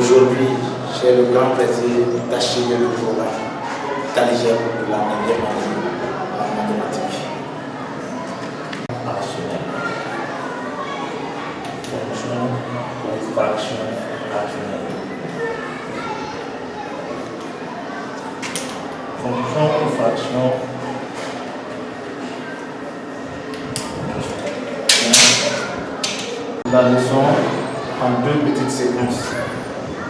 Aujourd'hui, j'ai le grand plaisir d'achever le programme Caligem de la 9e année en mathématiques. Rationnel. Fonction ou fraction rationnelle. Fonction ou fraction La leçon en deux petites séquences.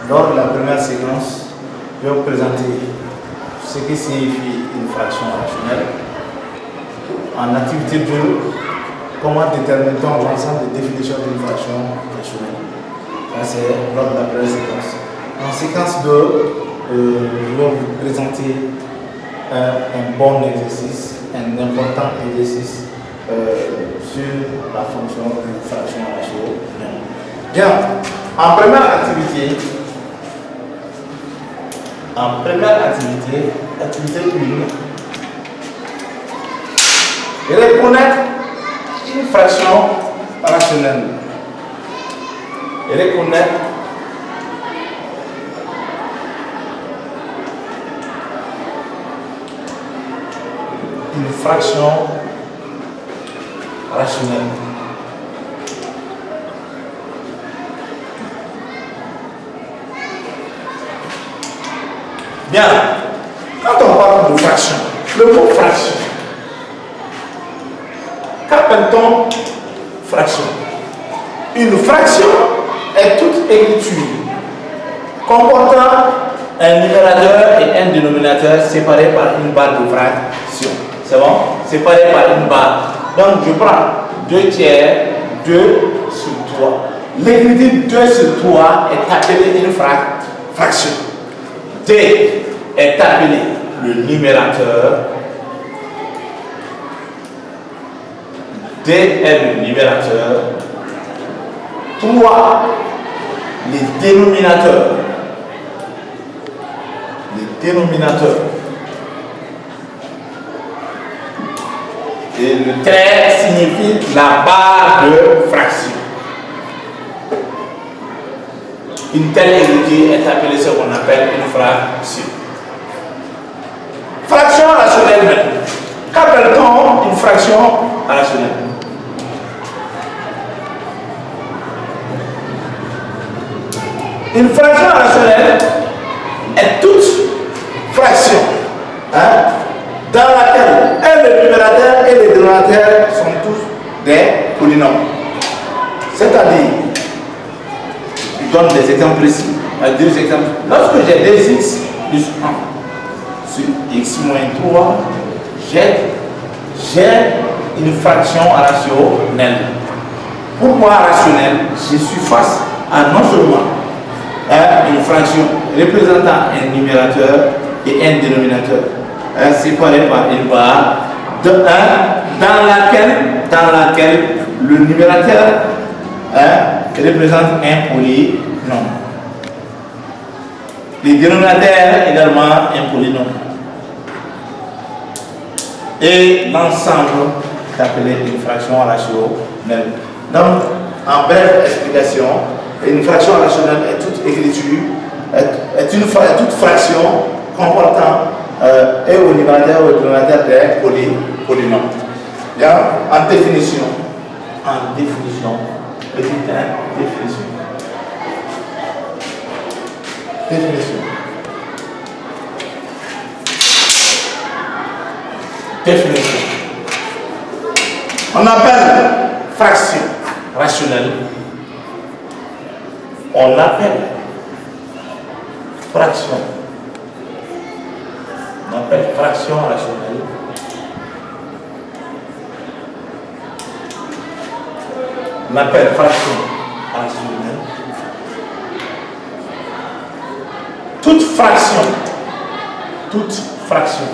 Lors de la première séquence, je vais vous présenter ce qui signifie une fraction rationnelle. En activité 2, comment détermine-t-on l'ensemble des définitions d'une fraction rationnelle. Ça c'est lors de la première séquence. En séquence 2, je vais vous présenter un bon exercice, un important exercice sur la fonction d'une fraction rationnelle. Bien, en première activité, activité 1, reconnaître une fraction rationnelle. Reconnaître une fraction rationnelle. Bien, quand on parle de fraction, le mot fraction, qu'appelle-t-on fraction? Une fraction est toute écriture comportant un numérateur et un dénominateur séparés par une barre de fraction. C'est bon? Séparés par une barre. Donc je prends 2 tiers, 2 sur 3. L'écriture 2 sur 3 est appelée une fraction. D est appelé le numérateur. D est le numérateur. 3, les dénominateurs. Les dénominateurs. Et le trait signifie la barre de fraction. Une telle écriture est appelée ce qu'on appelle une fraction. Fraction rationnelle maintenant. Qu'appelle-t-on une fraction rationnelle? Une fraction rationnelle est toute fraction dans laquelle le numérateur et le dénominateur sont tous des polynômes. C'est-à-dire, je donne des exemples précis. Deux exemples. Lorsque j'ai 2x plus 1 sur x moins 3, j'ai une fraction rationnelle. Pour moi, rationnelle, je suis face à non seulement une fraction représentant un numérateur et un dénominateur séparés par une barre de 1 dans laquelle le numérateur représente un polynôme. Les dénominateurs également un polynôme. Et l'ensemble est appelé une fraction rationnelle. Donc, en brève explication, une fraction rationnelle est toute écriture, est toute fraction comportant et au numérateur ou au dénominateur des polynômes. Bien, en définition, petite définition. Définition. On appelle fraction rationnelle. On appelle fraction. On appelle fraction rationnelle. On appelle fraction rationnelle. Toute fraction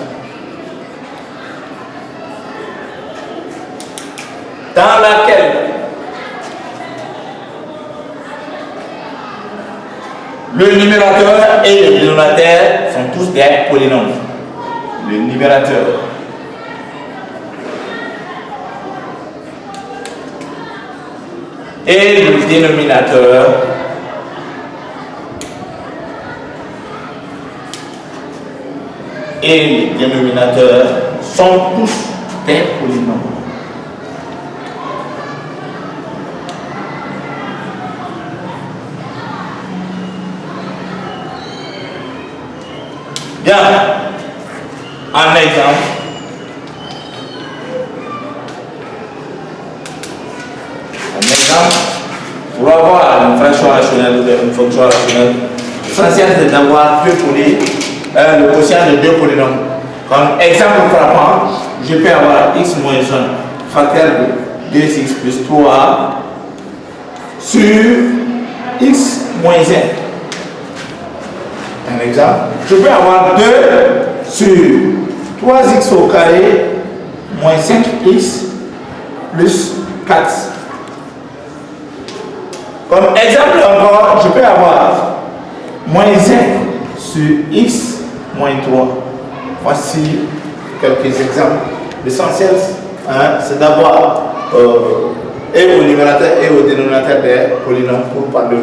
dans laquelle le numérateur et le dénominateur sont tous des polynômes. Le numérateur et le dénominateur et les dénominateurs sont tous des polynômes. Bien, un exemple. Pour avoir une fraction rationnelle ou une fonction rationnelle, l'essentiel c'est d'avoir le quotient de deux polynômes. Comme exemple frappant, je peux avoir x moins 1 facteur de 2x plus 3 sur x moins 1. Un exemple, je peux avoir 2 sur 3x au carré moins 5x plus 4. Comme exemple encore, je peux avoir moins 1 sur x moins 3. Voici quelques exemples. L'essentiel, c'est d'avoir et au numérateur et au dénominateur des polynômes pour parler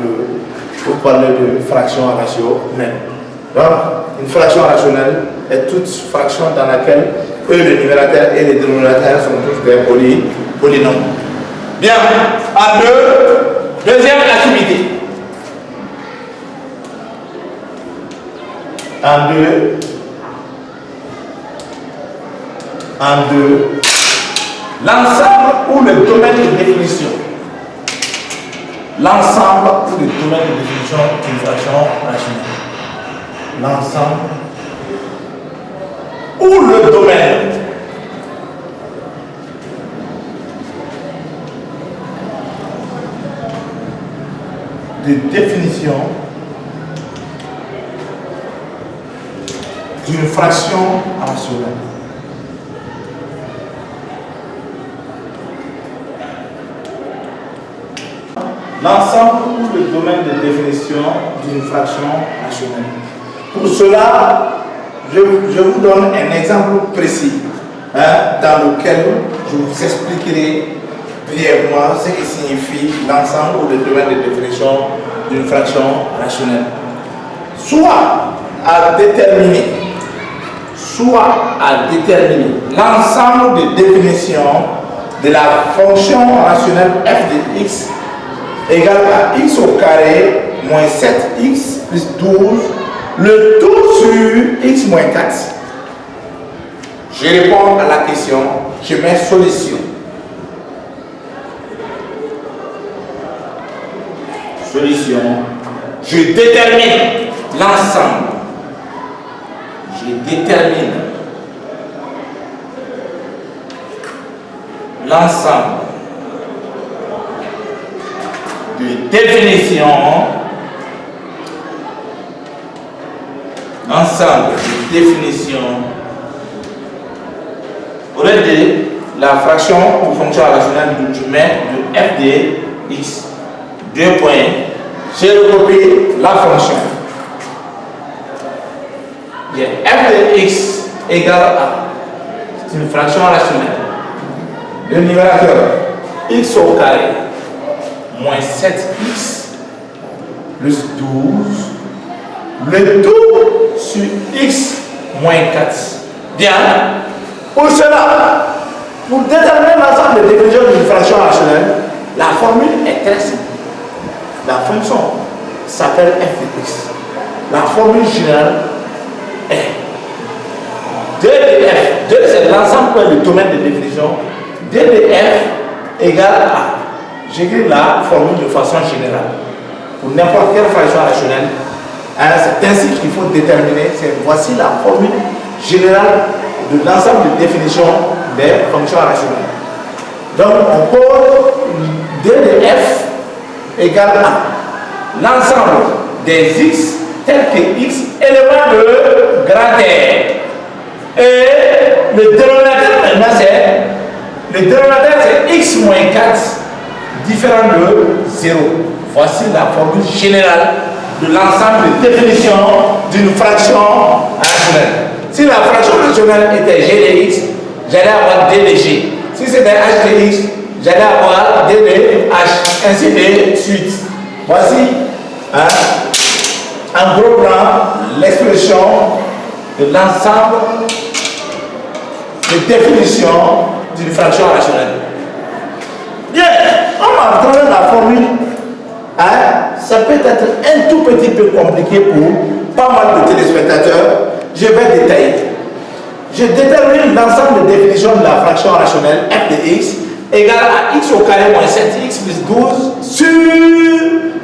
de fraction à ratio même. Donc, une fraction rationnelle est toute fraction dans laquelle le numérateur et les dénominateurs sont tous des polynômes. Bien, en deuxième activité. En deux, l'ensemble ou le domaine de définition. L'ensemble ou le domaine de définition d'une fraction rationnelle. L'ensemble ou le domaine de définition d'une fraction rationnelle. L'ensemble ou le domaine de définition d'une fraction rationnelle. Pour cela, je vous donne un exemple précis dans lequel je vous expliquerai brièvement ce que signifie l'ensemble ou le domaine de définition d'une fraction rationnelle. Soit à déterminer l'ensemble de définition de la fonction rationnelle f de x égale à x au carré moins 7x plus 12, le tout sur x moins 4. Je réponds à la question, je mets solution. Solution, je détermine l'ensemble. Je détermine l'ensemble de définition, au lieu de la fraction ou fonction rationnelle du mets de f de x. 2 points, j'ai recopié la fonction. J'ai f de x égale à, c'est une fraction rationnelle. Le numérateur x au carré moins 7x plus 12, le tout sur x moins 4. Bien, pour cela, pour déterminer l'ensemble de définition d'une fraction rationnelle, la formule est très simple. La fonction s'appelle f de x. La formule générale est 2 de f. 2 c'est l'ensemble du domaine de définition. 2 de f égale à. J'écris la formule de façon générale. Pour n'importe quelle fraction rationnelle, c'est ainsi qu'il faut déterminer. Voici la formule générale de l'ensemble de définition des fonctions rationnelles. Donc on pose 2 de f égale à l'ensemble des x tels que x éléments de grand R. Et le dénominateur maintenant c'est x moins 4 différent de 0. Voici la formule générale de l'ensemble de définition d'une fraction rationnelle. Si la fraction rationnelle était g de x, j'allais avoir d de g. Si c'était h de x, j'allais avoir d de h, ainsi de suite. Voici, en gros plan, l'expression de l'ensemble de définitions d'une fraction rationnelle. Bien, à travers la formule, ça peut être un tout petit peu compliqué pour pas mal de téléspectateurs. Je vais détailler. Je détermine l'ensemble de définitions de la fraction rationnelle f de x égale à x au carré moins 7x plus 12 sur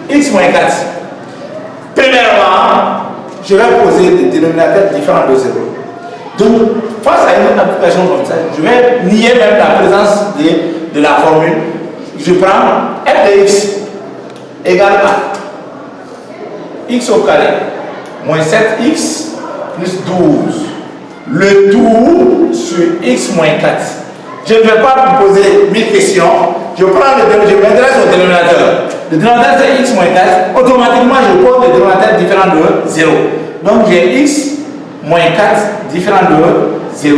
x moins 4. Premièrement, je vais poser des dénominateurs différents de 0. Donc, face à une application comme ça, je vais nier même la présence de la formule. Je prends f de x égale à x au carré moins 7x plus 12. Le tout sur x moins 4. Je ne vais pas me poser 1000 questions. Je m'intéresse au dénominateur. Le dénominateur c'est x moins 4. Automatiquement, je pose le dénominateur différent de 0. Donc j'ai x moins 4 différent de 0.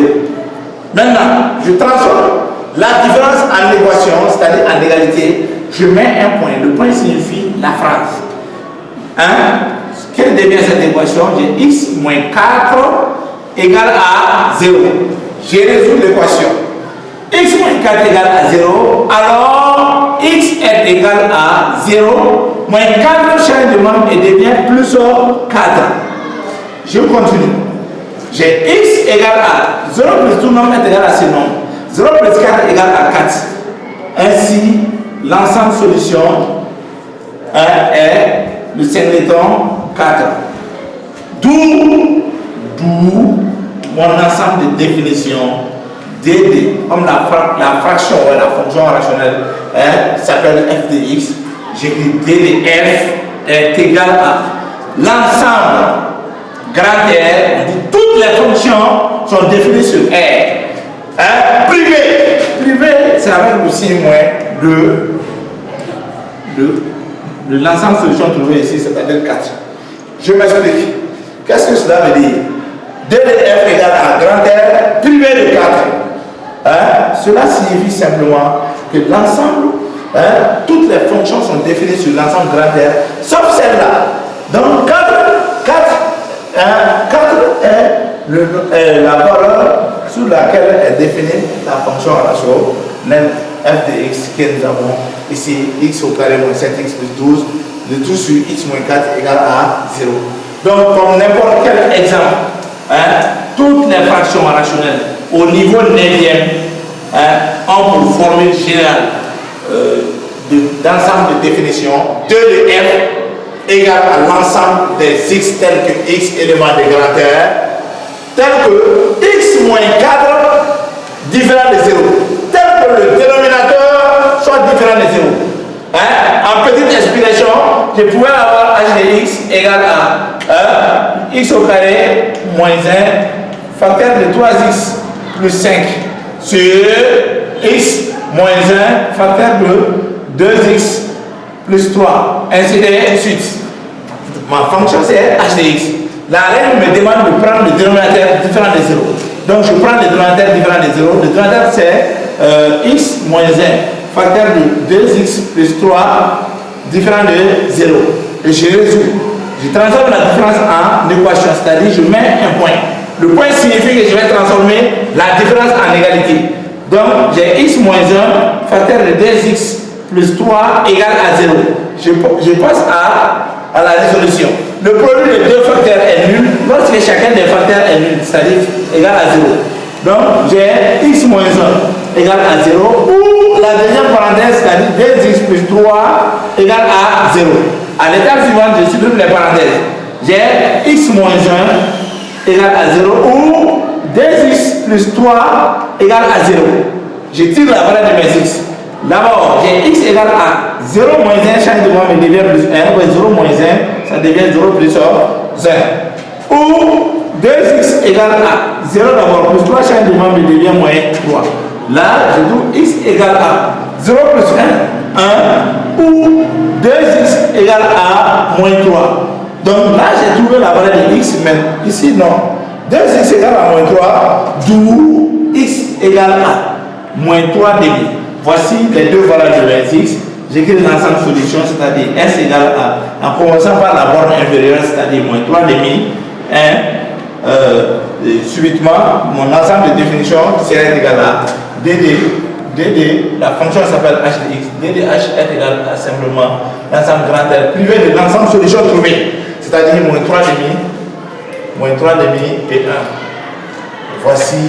Maintenant, je transforme la différence en équation, c'est-à-dire en égalité. Je mets un point. Le point signifie la phrase. Quelle devient cette équation? J'ai x moins 4 égale à 0. J'ai résolu l'équation. X moins 4 égale à 0. Alors, x est égal à 0. Moins 4 change de membre et devient plus 4. Je continue. J'ai x égale à 0 plus tout nombre est égal à ce nombre. 0 plus 4 égale à 4. Ainsi, l'ensemble solution est le singleton 4. D'où mon ensemble de définitions dd, comme la fraction ou la fonction rationnelle s'appelle f de x. J'écris d de f est égal à l'ensemble grand R. On dit toutes les fonctions sont définies sur R. Privé, c'est avec le signe moins de l'ensemble solution trouvée ici, c'est-à-dire 4. Je m'explique. Qu'est-ce que cela veut dire? D de f égale à grand R privé de 4. Cela signifie simplement que l'ensemble, toutes les fonctions sont définies sur l'ensemble grand R, sauf celle-là. Donc 4 est la valeur sur laquelle est définie la fonction rationnelle f de x que nous avons ici, x au carré moins 7x plus 12, le tout sur x moins 4 égale à 0. Donc, comme n'importe quel exemple, toutes les fractions rationnelles au niveau 9e ont pour formule générale d'ensemble de définition 2 de f égale à l'ensemble des x tels que x éléments de grand R, tel que x moins 4 différent de 0, tel que le dénominateur soit différent de 0. En petite explication, je pouvais avoir h de x égale à x au carré moins 1 facteur de 3x plus 5 sur x moins 1 facteur de 2x plus 3, ainsi de suite. Ma fonction c'est h de x. La règle me demande de prendre le dénominateur différent de 0. Donc je prends le dénominateur différent de 0. Le dénominateur c'est x moins 1 facteur de 2x plus 3 différent de 0. Et je résous. Je transforme la différence en équation, c'est-à-dire je mets un point. Le point signifie que je vais transformer la différence en égalité. Donc j'ai x moins 1 facteur de 2x plus 3 égale à 0. Je passe à la résolution. Le produit des deux facteurs est nul lorsque chacun des facteurs est nul, c'est-à-dire égal à 0. Donc j'ai x moins 1 égale à 0 ou la deuxième parenthèse, c'est-à-dire 2x plus 3 égale à 0. À l'étape suivante, je supprime les parenthèses. J'ai x moins 1 égale à 0 ou 2x plus 3 égale à 0. Je tire la valeur de mes x. D'abord, j'ai x égale à 0 moins 1, change de membre et devient plus 1. 0 moins 1, ça devient 0 plus 1. Ou 2x égale à 0 d'abord, plus 3 change de membre et devient moins 3. Là, je trouve x égale à 0 plus 1, 1. Ou 2x égale à moins 3. Donc là, j'ai trouvé la valeur de x, mais ici, non. 2x égale à moins 3, d'où x égale à moins 3 demi. Voici les deux valeurs de mes x. J'écris l'ensemble solution, c'est-à-dire s égale à, en commençant par la borne inférieure, c'est-à-dire moins 3 demi, 1, subitement, mon ensemble de définitions serait égal à DD. DD, la fonction s'appelle h de x. DDH est égal à simplement l'ensemble grand R privé de l'ensemble solution trouvée, c'est-à-dire moins 3 demi et 1. Voici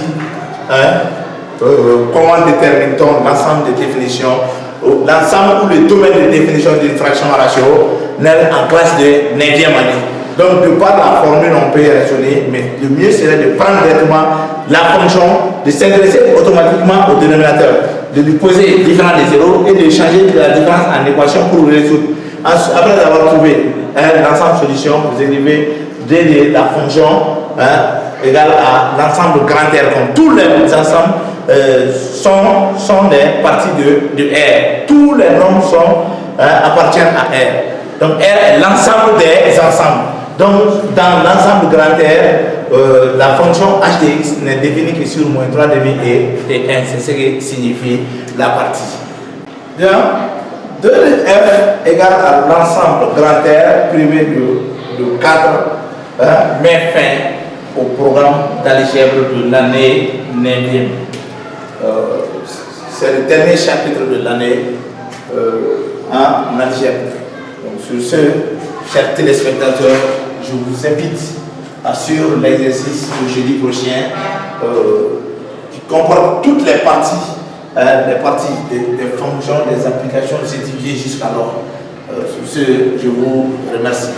comment détermine-t-on l'ensemble de définitions, l'ensemble ou le domaine de définition d'une fraction rationnelle en classe de 9e année. Donc, de par la formule, on peut y raisonner, mais le mieux serait de prendre directement la fonction, de s'intéresser automatiquement au dénominateur, de lui poser différents des zéros et de changer la différence en équation pour le résoudre. Après avoir trouvé l'ensemble solution, vous écrivez de la fonction égale à l'ensemble grand R, comme tous les ensembles sont des parties de R. Tous les nombres appartiennent à R. Donc R est l'ensemble des ensembles. Donc dans l'ensemble grand R, la fonction h de x n'est définie que sur moins 3 demi et 1. C'est ce que signifie la partie. Bien, 2 de f égale à l'ensemble grand R privé de 4 met fin au programme d'algèbre de l'année 9e. C'est le dernier chapitre de l'année en algèbre. Donc sur ce, chers téléspectateurs, je vous invite à suivre l'exercice de jeudi prochain qui comporte toutes les parties des fonctions, des applications étudiées jusqu'alors. Sur ce, je vous remercie.